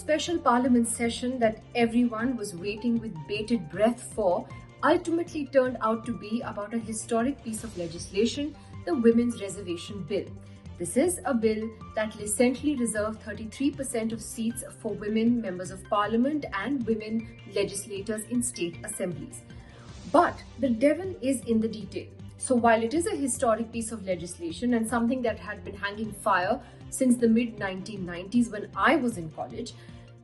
special parliament session that everyone was waiting with bated breath for ultimately turned out to be about a historic piece of legislation, the Women's Reservation Bill. This is a bill that will essentially reserve 33% of seats for women members of parliament and women legislators in state assemblies. But the devil is in the detail. So while it is a historic piece of legislation and something that had been hanging fire since the mid-1990s when I was in college,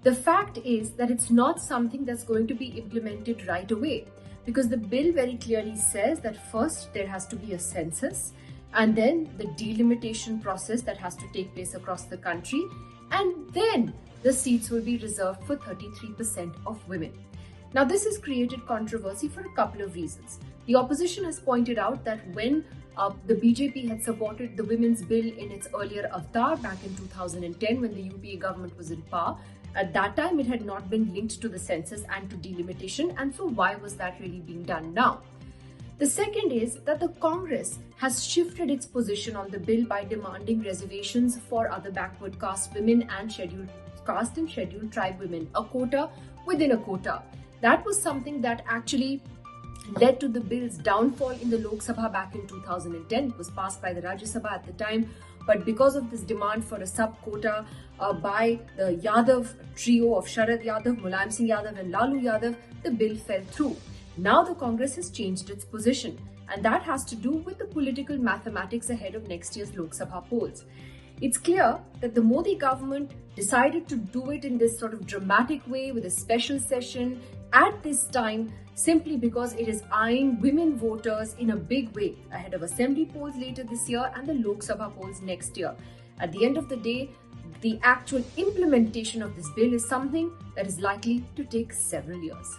the fact is that it's not something that's going to be implemented right away, because the bill very clearly says that first there has to be a census, and then the delimitation process that has to take place across the country, and then the seats will be reserved for 33% of women. Now, this has created controversy for a couple of reasons. The opposition has pointed out that when the BJP had supported the women's bill in its earlier avatar back in 2010 when the UPA government was in power, at that time it had not been linked to the census and to delimitation, and so why was that really being done now? The second is that the Congress has shifted its position on the bill by demanding reservations for other backward caste women and scheduled caste and scheduled tribe women, a quota within a quota. That was something that actually led to the bill's downfall in the Lok Sabha back in 2010. It was passed by the Rajya Sabha at the time, but because of this demand for a sub-quota by the Yadav trio of Sharad Yadav, Mulayam Singh Yadav and Lalu Yadav, the bill fell through. Now the Congress has changed its position, and that has to do with the political mathematics ahead of next year's Lok Sabha polls. It's clear that the Modi government decided to do it in this sort of dramatic way with a special session at this time simply because it is eyeing women voters in a big way ahead of assembly polls later this year and the Lok Sabha polls next year. At the end of the day, the actual implementation of this bill is something that is likely to take several years.